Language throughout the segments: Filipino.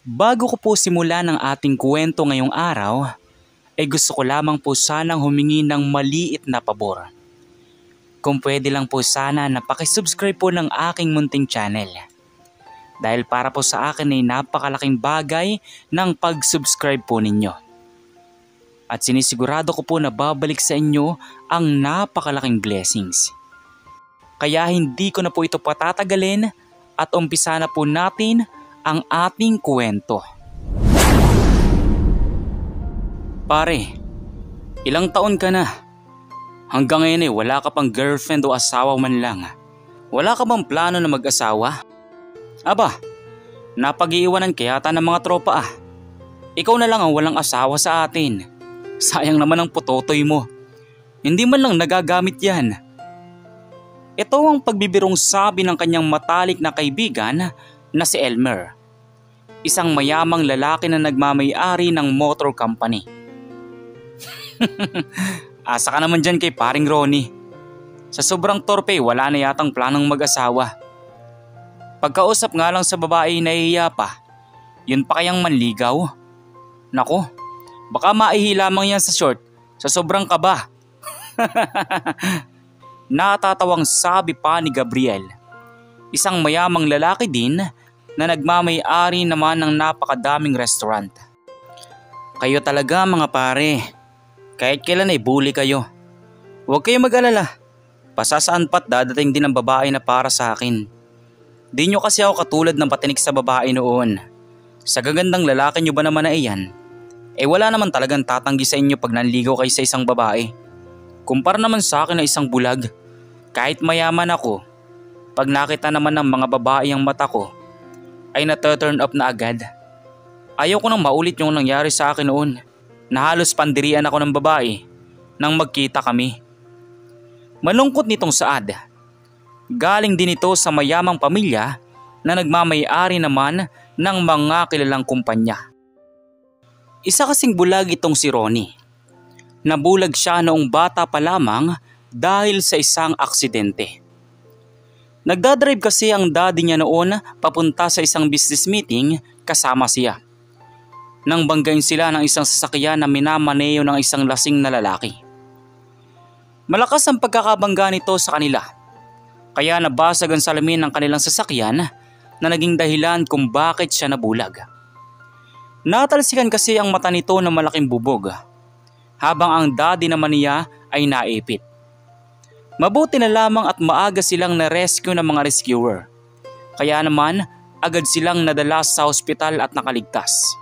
Bago ko po simulan ang ating kwento ngayong araw, ay gusto ko lamang po sanang humingi ng maliit na pabor. Kung pwede lang po sana na pakisubscribe po ng aking munting channel. Dahil para po sa akin ay napakalaking bagay ng pag-subscribe po ninyo. At sinisigurado ko po na babalik sa inyo ang napakalaking blessings. Kaya hindi ko na po ito patatagalin at umpisa na po natin ang ating kwento. Pare, ilang taon ka na? Hanggang ngayon ay wala ka pang girlfriend o asawa man lang. Wala ka bang plano na mag-asawa? Aba, napag-iiwanan kaya yata ng mga tropa ah. Ikaw na lang ang walang asawa sa atin. Sayang naman ang putotoy mo. Hindi man lang nagagamit yan. Ito ang pagbibirong sabi ng kanyang matalik na kaibigan na si Elmer. Isang mayamang lalaki na nagmamay-ari ng motor company. Asa ka naman dyan kay paring Ronnie. Sa sobrang torpe wala na yatang planong mag-asawa. Pagkausap nga lang sa babae nahihiya pa. Yun pa kayang manligaw? Nako, baka maihi lamang yan sa short sa sobrang kaba. Natatawang sabi pa ni Gabriel. Isang mayamang lalaki din na nagmamay-ari naman ng napakadaming restaurant. Kayo talaga mga pare. Kahit kailan ay bully kayo. Huwag kayong mag-alala. Pasasaan pa't dadating din ang babae na para sa akin. Di nyo kasi ako katulad ng patinik sa babae noon. Sa gagandang lalaki nyo ba naman na iyan? Eh wala naman talagang tatanggi sa inyo pag nanligaw kayo sa isang babae. Kumpara naman sa akin na isang bulag. Kahit mayaman ako, pag nakita naman ng mga babae ang mata ko, ay na-turn up na agad. Ayaw ko nang maulit yung nangyari sa akin noon. Na halos pandirian ako ng babae nang magkita kami. Malungkot nitong saad. Galing din ito sa mayamang pamilya na nagmamay-ari naman ng mga kilalang kumpanya. Isa kasing bulag itong si Ronnie. Nabulag siya noong bata pa lamang dahil sa isang aksidente. Nagdadrive kasi ang daddy niya noon papunta sa isang business meeting kasama siya. Nang banggain sila ng isang sasakyan na minamaneo ng isang lasing na lalaki. Malakas ang pagkakabangga nito sa kanila. Kaya nabasag ang salamin ng kanilang sasakyan na naging dahilan kung bakit siya nabulag. Natalsikan kasi ang mata nito ng malaking bubog. Habang ang daddy naman niya ay naipit. Mabuti na lamang at maaga silang na-rescue ng mga rescuer. Kaya naman agad silang nadala sa ospital at nakaligtas.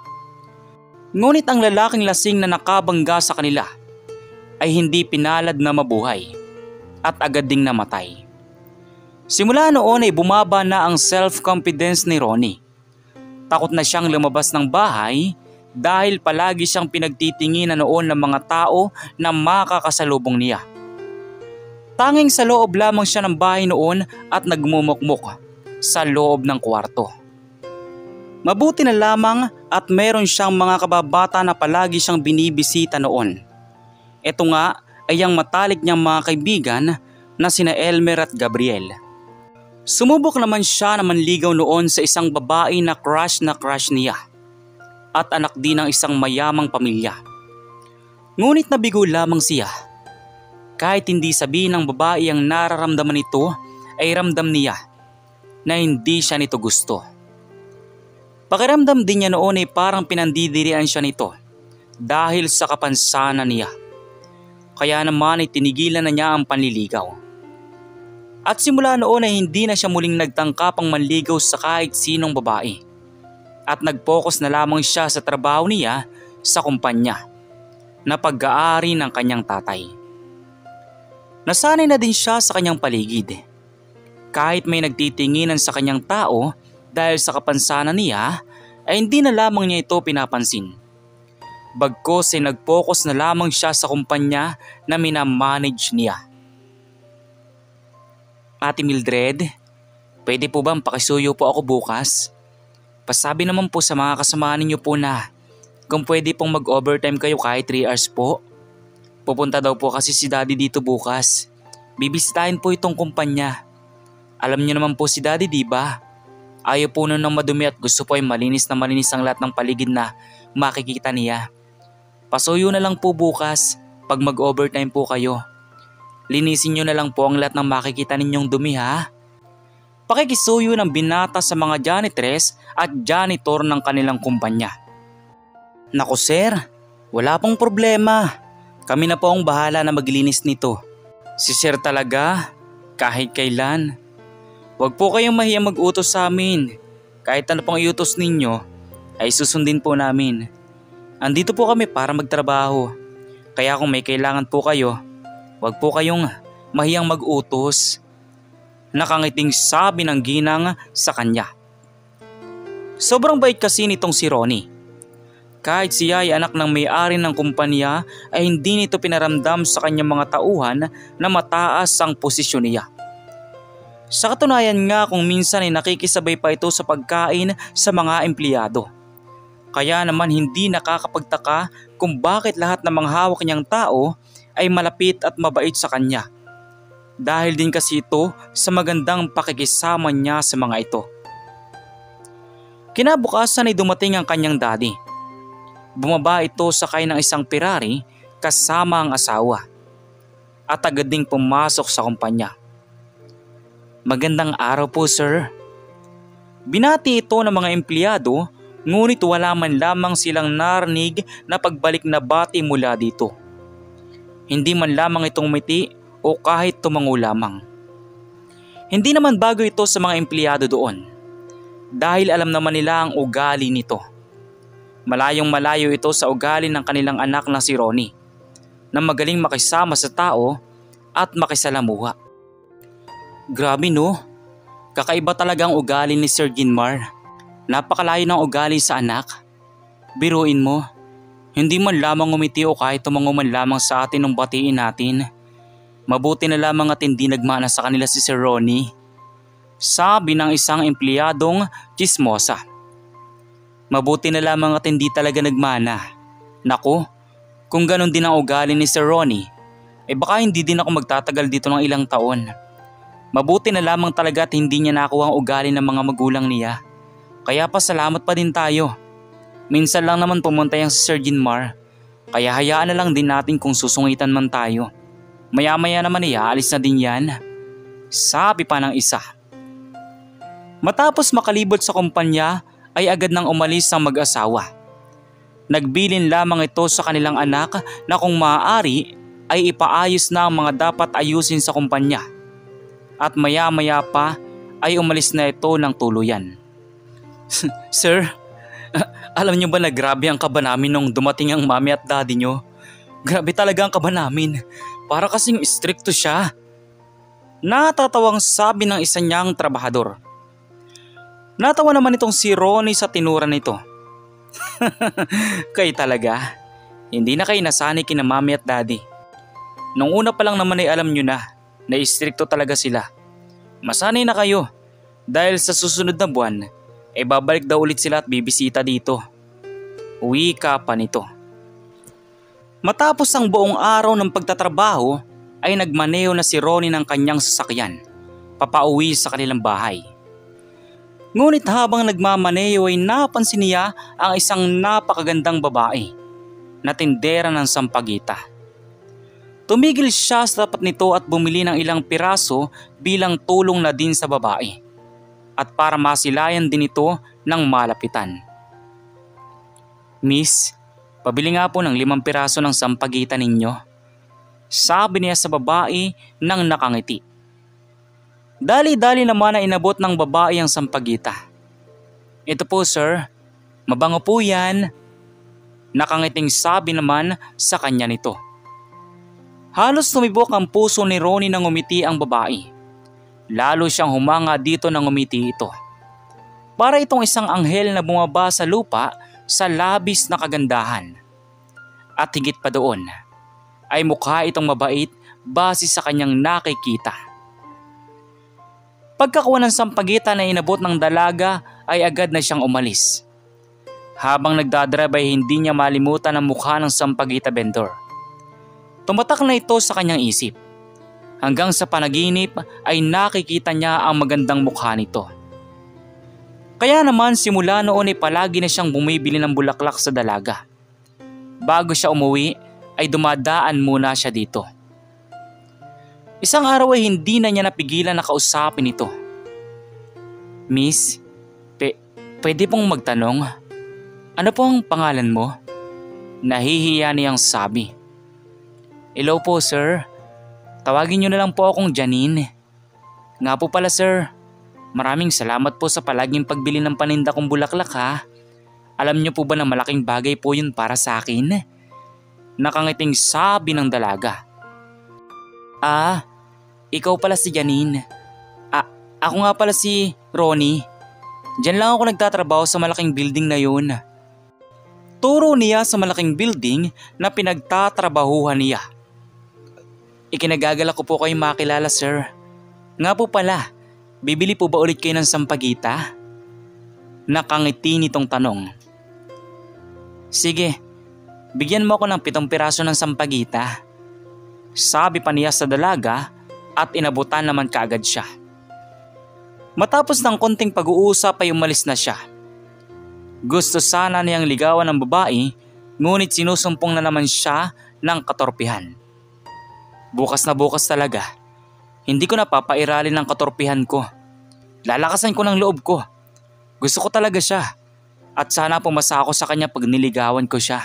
Ngunit ang lalaking lasing na nakabangga sa kanila ay hindi pinalad na mabuhay at agad ding namatay. Simula noon ay bumaba na ang self-confidence ni Ronnie. Takot na siyang lumabas ng bahay dahil palagi siyang pinagtitinginan noon ng mga tao na makakasalubong niya. Tanging sa loob lamang siya ng bahay noon at nagmumukmuk sa loob ng kwarto. Mabuti na lamang at meron siyang mga kababata na palagi siyang binibisita noon. Ito nga ay ang matalik niyang mga kaibigan na sina Elmer at Gabriel. Sumubok naman siya na manligaw noon sa isang babae na crush niya at anak din ng isang mayamang pamilya. Ngunit nabigo lamang siya. Kahit hindi sabihin ng babae ang nararamdaman nito ay ramdam niya na hindi siya nito gusto. Pakiramdam din niya noon ay parang pinandidirian siya nito dahil sa kapansanan niya. Kaya naman ay tinigilan na niya ang panliligaw. At simula noon ay hindi na siya muling nagtangkapang manligaw sa kahit sinong babae. At nag-focus na lamang siya sa trabaho niya sa kumpanya na pag-aari ng kanyang tatay. Nasanay na din siya sa kanyang paligid. Kahit may nagtitinginan sa kanyang tao dahil sa kapansanan niya ay hindi na lamang niya ito pinapansin. Bagkus ay nag-focus na lamang siya sa kumpanya na minamanage niya. Ate Mildred, pwede po bang pakisuyo po ako bukas? Pasabi naman po sa mga kasamahan ninyo po na kung pwede pong mag-overtime kayo kahit 3 hours po. Pupunta daw po kasi si daddy dito bukas. Bibisitahin po itong kumpanya. Alam niyo naman po si daddy, di ba? Ayaw po nun ng madumi at gusto po ay malinis na malinis ang lahat ng paligid na makikita niya. Pasuyo na lang po bukas pag mag-overtime po kayo. Linisin nyo na lang po ang lahat ng makikita ninyong dumi ha. Pakikisuyo ng binata sa mga janitress at janitor ng kanilang kumpanya. Naku sir, wala pong problema. Kami na po ang bahala na maglinis nito. Si sir talaga, kahit kailan. Huwag po kayong mahiyang mag-utos sa amin. Kahit ano pang iutos ninyo, ay susundin po namin. Andito po kami para magtrabaho. Kaya kung may kailangan po kayo, huwag po kayong mahiyang mag-utos. Nakangiting sabi ng ginang sa kanya. Sobrang bait kasi nitong si Ronnie. Kahit siya ay anak ng may-ari ng kumpanya ay hindi nito pinaramdam sa kanyang mga tauhan na mataas ang posisyon niya. Sa katunayan nga kung minsan ay nakikisabay pa ito sa pagkain sa mga empleyado. Kaya naman hindi nakakapagtaka kung bakit lahat ng mga hawak niyang tao ay malapit at mabait sa kanya. Dahil din kasi ito sa magandang pakikisama niya sa mga ito. Kinabukasan ay dumating ang kanyang daddy. Bumaba ito sakay ng isang Ferrari kasama ang asawa. At agad ding pumasok sa kumpanya. Magandang araw po sir. Binati ito ng mga empleyado ngunit wala man lamang silang narinig na pagbalik na bati mula dito. Hindi man lamang itong umiti o kahit tumango lamang. Hindi naman bago ito sa mga empleyado doon dahil alam naman nila ang ugali nito. Malayong malayo ito sa ugali ng kanilang anak na si Ronnie na magaling makisama sa tao at makisalamuha. Grabe no, kakaiba talaga ang ugali ni Sir Ginmar. Napakalayo ng ugali sa anak. Biruin mo, hindi man lamang umiti o kahit tumango man lamang sa atin nung batiin natin. Mabuti na lamang at hindi nagmana sa kanila si Sir Ronnie. Sabi ng isang empleyadong chismosa. Mabuti na lamang at hindi talaga nagmana. Naku, kung ganon din ang ugali ni Sir Ronnie, baka hindi din ako magtatagal dito ng ilang taon. Mabuti na lamang talaga at hindi niya nakuha ang ugali ng mga magulang niya. Kaya pasalamat pa din tayo. Minsan lang naman pumunta yung si Sir Ginmar, kaya hayaan na lang din natin kung susungitan man tayo. Maya-maya naman aalis na din yan. Sabi pa ng isa. Matapos makalibot sa kumpanya ay agad nang umalis ang mag-asawa. Nagbilin lamang ito sa kanilang anak na kung maaari ay ipaayos na ang mga dapat ayusin sa kumpanya. At maya-maya pa ay umalis na ito ng tuluyan. Sir, alam niyo ba na grabe ang kaba namin nung dumating ang mami at daddy niyo? Grabe talaga ang kaba namin. Para kasing stricto siya. Natatawang sabi ng isa niyang trabahador. Natawa naman itong si Ronnie sa tinura nito. Kayo talaga. Hindi na kayo nasanay kina mami at daddy. Nung una pa lang naman ay alam nyo na stricto talaga sila. Masanay na kayo dahil sa susunod na buwan ay babalik daw ulit sila at bibisita dito. Uwi ka pa nito. Matapos ang buong araw ng pagtatrabaho ay nagmaneho na si Ronnie ng kanyang sasakyan papauwi sa kanilang bahay. Ngunit habang nagmamaneho ay napansin niya ang isang napakagandang babae na tindera ng sampagita. Tumigil siya sa tapat nito at bumili ng ilang piraso bilang tulong na din sa babae at para masilayan din ito ng malapitan. Miss, pabili nga po ng 5 piraso ng sampagita ninyo. Sabi niya sa babae nang nakangiti. Dali-dali naman na inabot ng babae ang sampagita. Ito po sir, mabango po yan. Nakangiting sabi naman sa kanya nito. Halos tumibok ang puso ni Ronnie nang umiti ang babae. Lalo siyang humanga dito nang umiti ito. Para itong isang anghel na bumaba sa lupa sa labis na kagandahan. At higit pa doon, ay mukha itong mabait base sa kanyang nakikita. Pagkakuha ng sampagita na inabot ng dalaga ay agad na siyang umalis. Habang nagdadrive ay hindi niya malimutan ang mukha ng sampagita vendor. Tumatak na ito sa kanyang isip. Hanggang sa panaginip ay nakikita niya ang magandang mukha nito. Kaya naman simula noon ay palagi na siyang bumibili ng bulaklak sa dalaga. Bago siya umuwi ay dumadaan muna siya dito. Isang araw ay hindi na niya napigilan na kausapin ito. Miss, pwede pong magtanong, ano po ang pangalan mo? Nahihiya niyang sabi. Hello po sir, tawagin niyo na lang po akong Janine. Nga po pala sir, maraming salamat po sa palaging pagbili ng paninda kong bulaklak ha. Alam niyo po ba na malaking bagay po yun para sa akin? Nakangiting sabi ng dalaga. Ah, ikaw pala si Janine. Ako nga pala si Ronnie. Diyan lang ako nagtatrabaho sa malaking building na yun. Turo niya sa malaking building na pinagtatrabahuhan niya. Ikinagagalak ko po kayo makilala sir. Nga po pala, bibili po ba ulit kayo ng sampagita? Nakangiti nitong tanong. Sige, bigyan mo ako ng 7 piraso ng sampagita. Sabi pa niya sa dalaga at inabutan naman kaagad siya. Matapos ng konting pag-uusap ay umalis na siya. Gusto sana niyang ligawan ng babae ngunit sinusumpong na naman siya ng katorpihan. Bukas na bukas talaga. Hindi ko napapairalin ng katorpihan ko. Lalakasan ko ng loob ko. Gusto ko talaga siya. At sana pumasa ako sa kanya pag niligawan ko siya.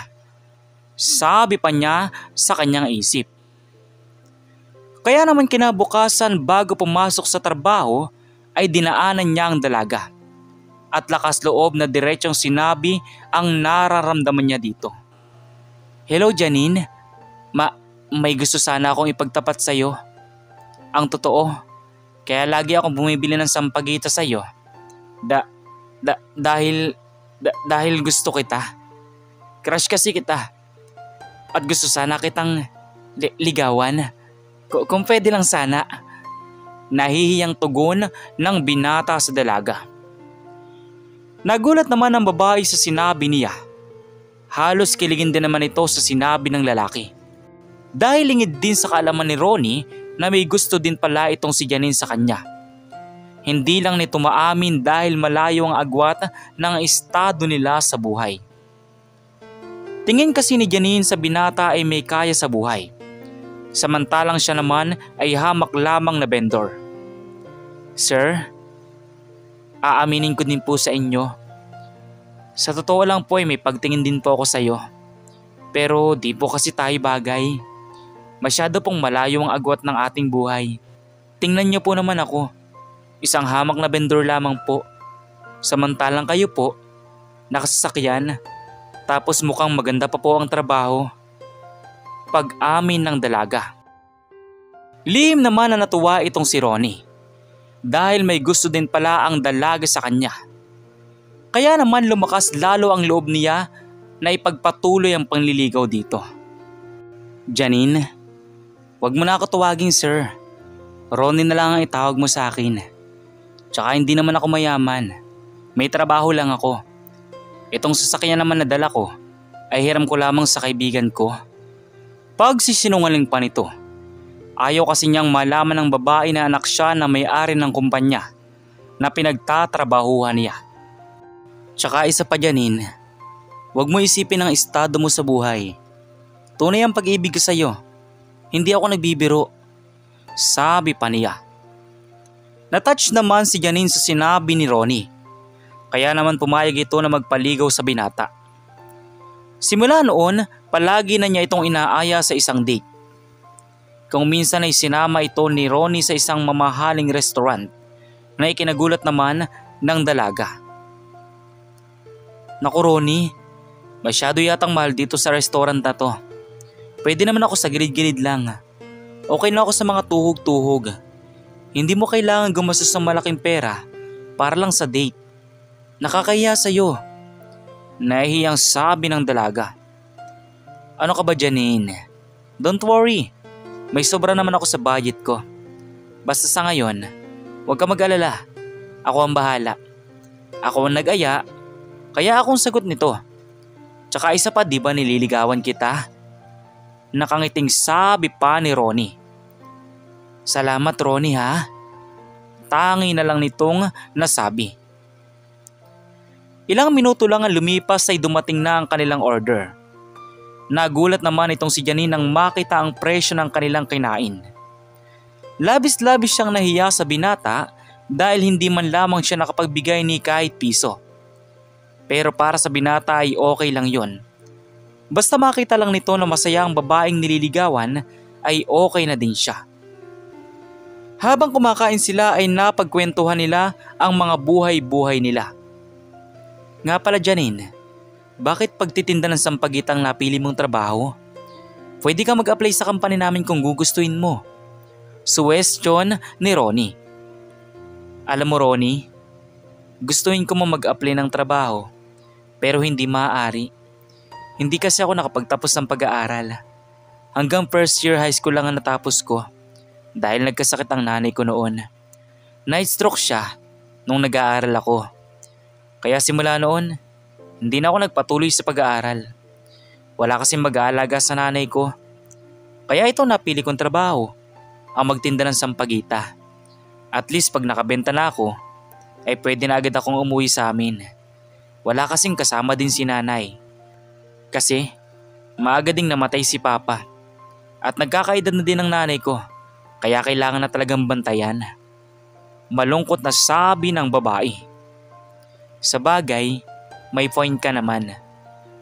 Sabi pa niya sa kanyang isip. Kaya naman kinabukasan bago pumasok sa trabaho ay dinaanan niya ang dalaga. At lakas loob na diretsong sinabi ang nararamdaman niya dito. Hello Janine, may gusto sana akong ipagtapat sa iyo. Ang totoo, kaya lagi akong bumibili ng sampagita sa iyo. Dahil gusto kita. Crush kasi kita. At gusto sana kitang ligawan. Kung pwede lang sana. Nahihiyang tugon ng binata sa dalaga. Nagulat naman ang babae sa sinabi niya. Halos kiligin din naman ito sa sinabi ng lalaki. Dahil lingid din sa kaalaman ni Ronnie na may gusto din pala itong si Janine sa kanya. Hindi lang nito maamin dahil malayo ang agwat ng estado nila sa buhay. Tingin kasi ni Janine sa binata ay may kaya sa buhay. Samantalang siya naman ay hamak lamang na vendor. Sir, aaminin ko din po sa inyo. Sa totoo lang po ay may pagtingin din po ako sa iyo. Pero di po kasi tayo bagay. Masyado pong malayo ang agwat ng ating buhay. Tingnan niyo po naman ako. Isang hamak na vendor lamang po. Samantalang kayo po, nakasasakyan. Tapos mukhang maganda pa po ang trabaho. Pag-amin ng dalaga. Lihim naman na natuwa itong si Ronnie. Dahil may gusto din pala ang dalaga sa kanya. Kaya naman lumakas lalo ang loob niya na ipagpatuloy ang panliligaw dito. Janine, wag mo na ako tawagin sir. Ronnie na lang ang itawag mo sa akin. Tsaka hindi naman ako mayaman. May trabaho lang ako. Itong sasakyan naman na dala ko ay hiram ko lamang sa kaibigan ko. Pagsisinungaling pa nito. Ayaw kasi niyang malaman ng babae na anak siya na may-ari ng kumpanya na pinagtatrabahuhan niya. Tsaka isa pa Janine, huwag mo isipin ang estado mo sa buhay. Tunay ang pag-ibig ko sa iyo. Hindi ako nagbibiro. Sabi pa niya. Natouch naman si Janine sa sinabi ni Ronnie. Kaya naman pumayag ito na magpaligaw sa binata. Simula noon, palagi na niya itong inaaya sa isang date. Kung minsan ay sinama ito ni Ronnie sa isang mamahaling restaurant na ikinagulat naman ng dalaga. Naku Ronnie, masyado yatang mahal dito sa restaurant na to. Pwede naman ako sa gilid-gilid lang. Okay na ako sa mga tuhog-tuhog. Hindi mo kailangan gumastos ng malaking pera para lang sa date. Nakakahiya sa'yo. Nahihiyang sabi ng dalaga. Ano ka ba Janine? Don't worry. May sobra naman ako sa budget ko. Basta sa ngayon, huwag ka mag-alala. Ako ang bahala. Ako ang nag-aya, kaya akong sagot nito. Tsaka isa pa di ba nililigawan kita? Nakangiting sabi pa ni Ronnie. Salamat Ronnie ha. Tangi na lang nitong nasabi. Ilang minuto lang ang lumipas ay dumating na ang kanilang order. Nagulat naman itong si Janine nang makita ang presyo ng kanilang kinain. Labis-labis siyang nahiya sa binata dahil hindi man lamang siya nakapagbigay ni kahit piso. Pero para sa binata ay okay lang yon. Basta makita lang nito na masaya ang babaeng nililigawan ay okay na din siya. Habang kumakain sila ay napagkwentuhan nila ang mga buhay-buhay nila. Nga pala Janine, bakit pagtitinda ng sampagitang napili mong trabaho? Pwede ka mag-apply sa company namin kung gugustuhin mo. Suwestyon ni Ronnie. Alam mo Ronnie, gustuhin ko mo mag-apply ng trabaho pero hindi maaari. Hindi kasi ako nakapagtapos ng pag-aaral. Hanggang first year high school lang ang natapos ko dahil nagkasakit ang nanay ko noon. Night stroke siya nung nag-aaral ako. Kaya simula noon, hindi na ako nagpatuloy sa pag-aaral. Wala kasing mag-aalaga sa nanay ko. Kaya ito napili kong trabaho, ang magtinda ng sampagita. At least pag nakabenta na ako, ay pwede na agad akong umuwi sa amin. Wala kasing kasama din si nanay. Kasi maaga ding namatay si papa. At nagkakaedad na din ang nanay ko, kaya kailangan na talagang bantayan. Malungkot na sabi ng babae. Sa bagay, may point ka naman.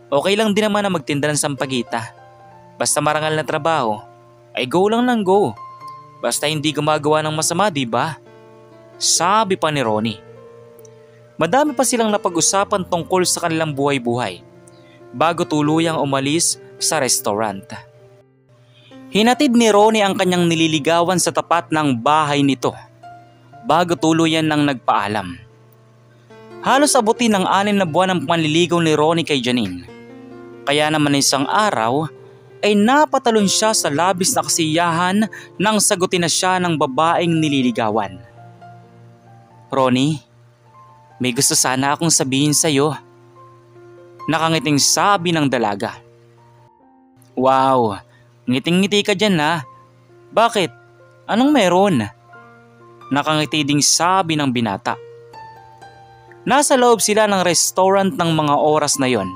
Okay lang din naman na magtinda ng sampagita. Basta marangal na trabaho, ay go lang ng go. Basta hindi gumagawa ng masama, diba? Sabi pa ni Ronnie. Madami pa silang napag-usapan tungkol sa kanilang buhay-buhay bago tuluyang umalis sa restaurant. Hinatid ni Ronnie ang kanyang nililigawan sa tapat ng bahay nito bago tuluyan ng nagpaalam. Halos abutin ng 6 na buwan ang panliligaw ni Ronnie kay Janine. Kaya naman isang araw ay napatalon siya sa labis na kasiyahan nang sagutin na siya ng babaeng nililigawan. Ronnie, may gusto sana akong sabihin sa'yo. Nakangiting sabi ng dalaga. Wow, ngiting-ngiti ka dyan ha. Bakit? Anong meron? Nakangiti ding sabi ng binata. Nasa loob sila ng restaurant ng mga oras na yon.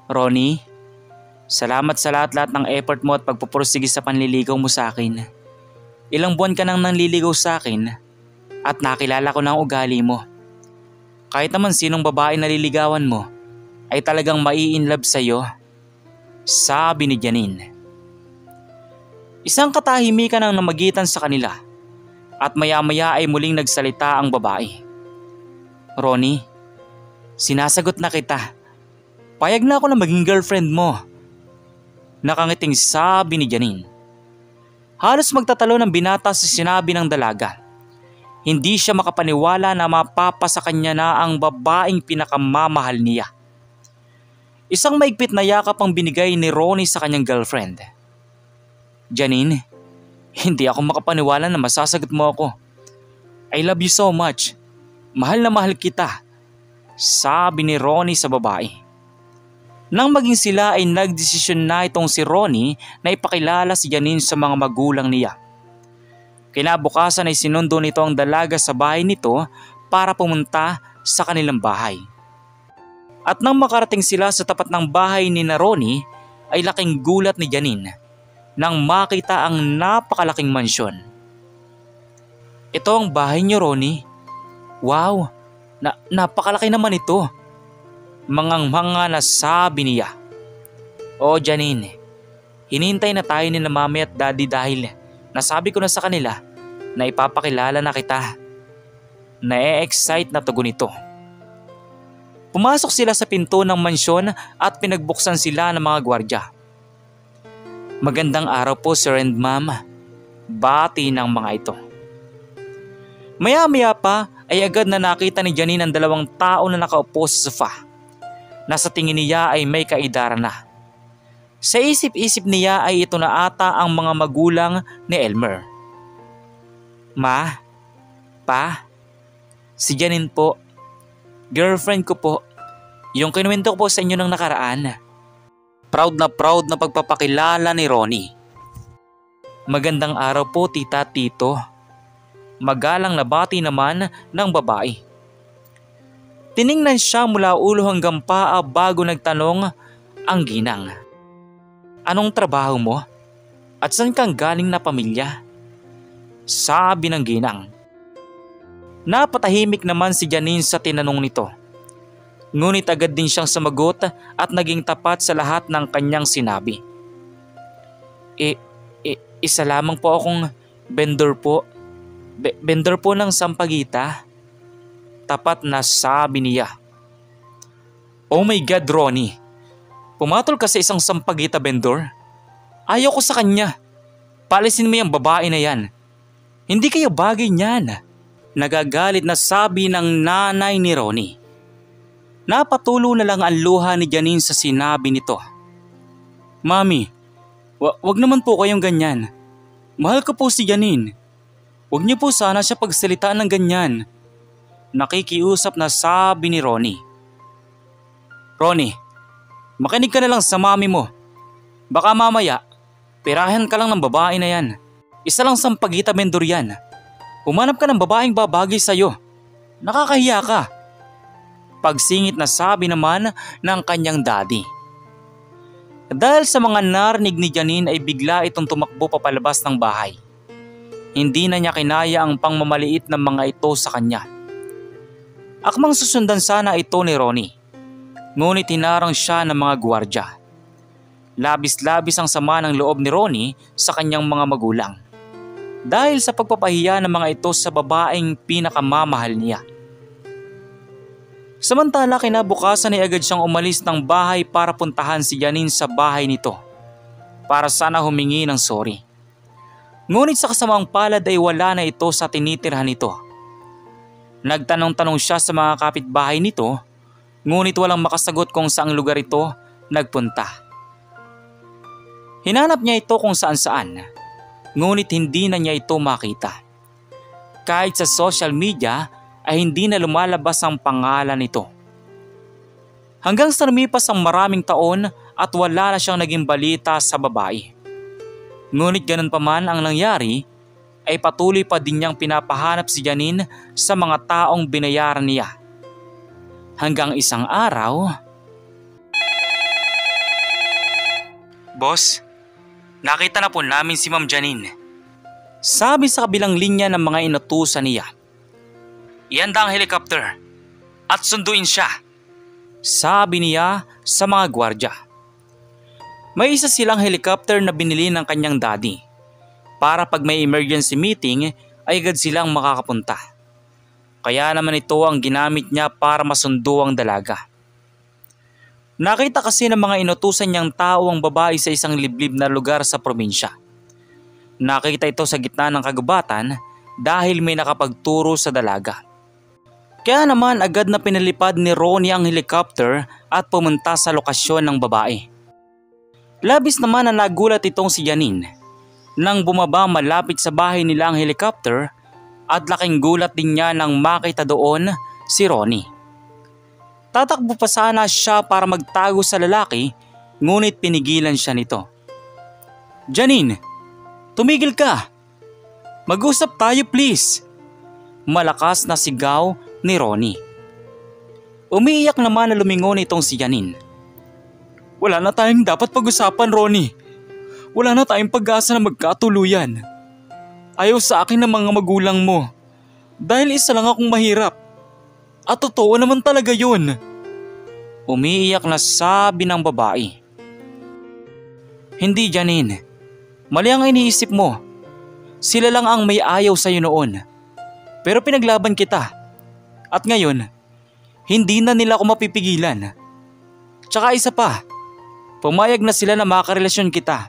Ronnie, salamat sa lahat-lahat ng effort mo at pagpupursige sa panliligaw mo sa akin. Ilang buwan ka nang nanliligaw sa akin at nakilala ko na ang ugali mo. Kahit naman sinong babae na liligawan mo ay talagang mai-inlove sa'yo, sabi ni Janine. Isang katahimikan ang namagitan sa kanila at maya-maya ay muling nagsalita ang babae. Ronnie, sinasagot na kita. Payag na ako na maging girlfriend mo. Nakangiting sabi ni Janine. Halos magtatalo ng binata sa sinabi ng dalaga. Hindi siya makapaniwala na mapapa sa kanya na ang babaeng pinakamamahal niya. Isang maigpit na yakap ang binigay ni Ronnie sa kanyang girlfriend. Janine, hindi ako makapaniwala na masasagot mo ako. I love you so much. Mahal na mahal kita, sabi ni Ronnie sa babae. Nang maging sila ay nagdesisyon na itong si Ronnie na ipakilala si Janine sa mga magulang niya. Kinabukasan ay sinundo nito ang dalaga sa bahay nito para pumunta sa kanilang bahay. At nang makarating sila sa tapat ng bahay ni Ronnie ay laking gulat ni Janine nang makita ang napakalaking mansyon. Ito ang bahay niyo, Ronnie. Wow, napakalaki naman ito. Mangang-manga na sabi niya. O Janine, hinintay na tayo ni na mami at daddy dahil nasabi ko na sa kanila na ipapakilala na kita. Na-excite na tugon ito. Pumasok sila sa pinto ng mansyon at pinagbuksan sila ng mga gwardya. Magandang araw po sir and ma'am. Bati ng mga ito. Maya-maya pa ay agad na nakita ni Janine ang 2 tao na nakaupo sa sofa. Nasa tingin niya ay may kaidara na. Sa isip-isip niya ay ito na ata ang mga magulang ni Elmer. Ma, pa, si Janine po. Girlfriend ko po. Yung kinuwento ko po sa inyo ng nakaraan. Proud na pagpapakilala ni Ronnie. Magandang araw po tita at tito. Magalang na bati naman ng babae. Tiningnan siya mula ulo hanggang paa bago nagtanong ang ginang. Anong trabaho mo? At saan kang galing na pamilya? Sabi ng ginang. Napatahimik naman si Janine sa tinanong nito. Ngunit agad din siyang sumagot at naging tapat sa lahat ng kanyang sinabi. Isa lamang po akong vendor po. Vendor po ng sampagita. Tapat na sabi niya. Oh my God, Ronnie. Pumatol ka sa isang sampagita vendor? Ayaw ko sa kanya. Palisin mo yung babae na yan. Hindi kayo bagay niyan. Nagagalit na sabi ng nanay ni Ronnie. Napatulo na lang ang luha ni Janine sa sinabi nito. Mami, wag naman po kayong ganyan. Mahal ko po si Janine. Wag niyo po sana siya pagsalitaan ng ganyan. Nakikiusap na sabi ni Ronnie. Ronnie, makinig ka na lang sa mami mo. Baka mamaya, pirahan ka lang ng babae na yan. Isa lang sampagita vendor yan. Humanap ka ng babaeng babagay sa'yo. Nakakahiya ka. Pagsingit na sabi naman ng kanyang daddy. Dahil sa mga narinig ni Janine ay bigla itong tumakbo papalabas ng bahay. Hindi na niya kinaya ang pangmamaliit ng mga ito sa kanya. Akmang susundan sana ito ni Ronnie. Ngunit hinarang siya ng mga gwardya. Labis-labis ang sama ng loob ni Ronnie sa kanyang mga magulang. Dahil sa pagpapahiya ng mga ito sa babaeng pinakamamahal niya. Samantala kinabukasan ay agad siyang umalis ng bahay para puntahan si Janine sa bahay nito. Para sana humingi ng sorry. Ngunit sa kasamang palad ay wala na ito sa tinitirhan nito. Nagtanong-tanong siya sa mga kapitbahay nito, ngunit walang makasagot kung saang lugar ito nagpunta. Hinanap niya ito kung saan-saan, ngunit hindi na niya ito makita. Kahit sa social media ay hindi na lumalabas ang pangalan nito. Hanggang sa lumipas ang maraming taon at wala na siyang naging balita sa babae. Ngunit ganun pa man ang nangyari, ay patuloy pa din niyang pinapahanap si Janine sa mga taong binayaran niya. Hanggang isang araw, Boss, nakita na po namin si Ma'am Janine. Sabi sa kabilang linya ng mga inutusan niya. Ihanda ang helicopter at sunduin siya. Sabi niya sa mga gwardya. May isa silang helicopter na binili ng kanyang daddy. Para pag may emergency meeting ay agad silang makakapunta. Kaya naman ito ang ginamit niya para masundo ang dalaga. Nakita kasi ng mga inutusan niyang tao ang babae sa isang liblib na lugar sa probinsya. Nakita ito sa gitna ng kagubatan dahil may nakapagturo sa dalaga. Kaya naman agad na pinalipad ni Ronnie ang helicopter at pumunta sa lokasyon ng babae. Labis naman na nagulat itong si Janine. Nang bumaba malapit sa bahay nila ang helicopter at laking gulat din niya nang makita doon si Ronnie. Tatakbo pa sana siya para magtago sa lalaki ngunit pinigilan siya nito. Janine, tumigil ka! Mag-usap tayo please! Malakas na sigaw ni Ronnie. Umiiyak naman na lumingon itong si Janine. Wala na tayong dapat pag-usapan, Ronnie. Wala na tayong pag-asa na magkatuluyan. Ayaw sa akin ng mga magulang mo. Dahil isa lang akong mahirap. At totoo naman talaga yun. Umiiyak na sabi ng babae. Hindi, Janine. Mali ang iniisip mo. Sila lang ang may ayaw sa'yo noon. Pero pinaglaban kita. At ngayon, hindi na nila ako mapipigilan. Tsaka isa pa, pumayag na sila na makarelasyon kita.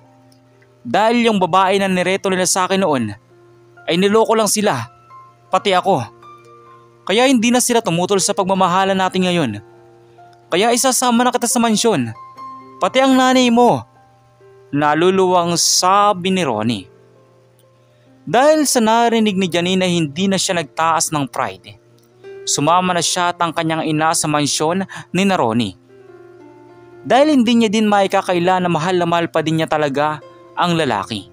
Dahil yung babae na nireto nila sa akin noon ay niloko lang sila, pati ako. Kaya hindi na sila tumutol sa pagmamahalan natin ngayon. Kaya isasama na kita sa mansyon, pati ang nanay mo. Naluluwang sabi ni Ronnie. Dahil sa narinig ni Janine ay hindi na siya nagtaas ng pride. Sumama na siya at ang kanyang ina sa mansyon ni Ronnie. Dahil hindi niya din maikakaila na mahal pa din niya talaga ang lalaki.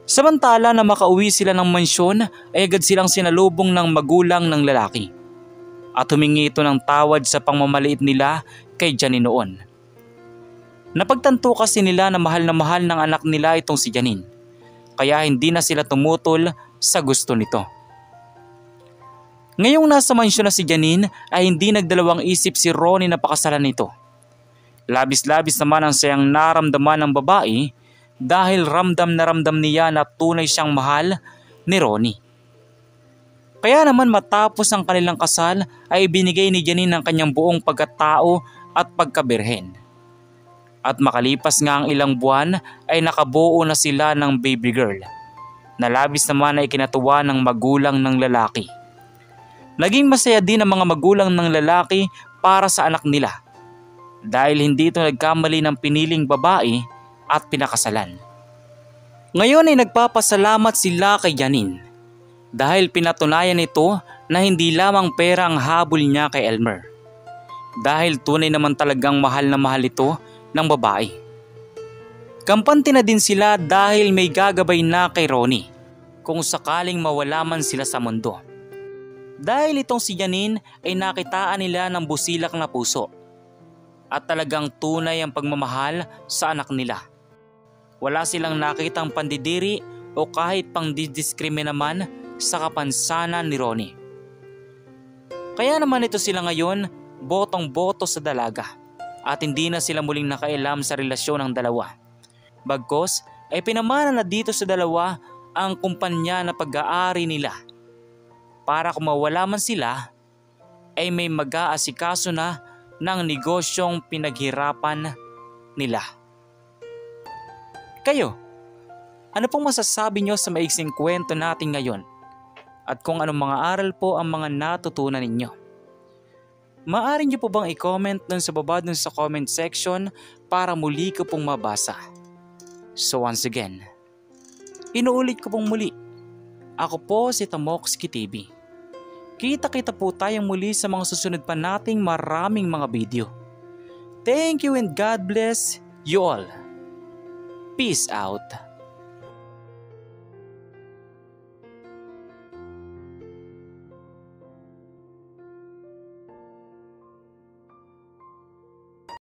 Samantala na makauwi sila ng mansyon ay agad silang sinalubong ng magulang ng lalaki. at humingi ito ng tawad sa pangmamaliit nila kay Janine noon. Napagtanto kasi nila na mahal ng anak nila itong si Janine, kaya hindi na sila tumutol sa gusto nito. Ngayong nasa mansyon na si Janine ay hindi nagdalawang isip si Ronnie na pakasalan nito. Labis-labis naman ang sayang naramdaman ng babae dahil ramdam na ramdam niya na tunay siyang mahal ni Ronnie. Kaya naman matapos ang kanilang kasal ay ibinigay ni Janine ang kanyang buong pagkatao at pagkabirhen. At makalipas nga ang ilang buwan ay nakabuo na sila ng baby girl na labis naman ay ikinatuwa ng magulang ng lalaki. Naging masaya din ang mga magulang ng lalaki para sa anak nila dahil hindi ito nagkamali ng piniling babae at pinakasalan. Ngayon ay nagpapasalamat sila kay Janine dahil pinatunayan nito na hindi lamang pera ang habol niya kay Elmer. Dahil tunay naman talagang mahal na mahal ito ng babae. Kampante na din sila dahil may gagabay na kay Ronnie kung sakaling mawala man sila sa mundo. Dahil itong si Janine ay nakitaan nila ng busilak na puso at talagang tunay ang pagmamahal sa anak nila. Wala silang nakitang pandidiri o kahit pang didiskrimina man sa kapansanan ni Ronnie. Kaya naman ito sila ngayon botong-boto sa dalaga at hindi na sila muling nakailam sa relasyon ng dalawa. Bagkos ay pinamana na dito sa dalawa ang kumpanya na pag-aari nila para kung mawala man sila ay may mag-aasikaso na ng negosyong pinaghirapan nila. Kayo, ano pong masasabi nyo sa maiksing kwento natin ngayon? At kung anong mga aral po ang mga natutunan ninyo? Maaari nyo po bang i-comment dun sa baba dun sa comment section para muli ko pong mabasa? So once again, inuulit ko pong muli. Ako po si Tamoxki TV. Kita-kita po tayong muli sa mga susunod pa nating maraming mga video. Thank you and God bless you all. Peace out.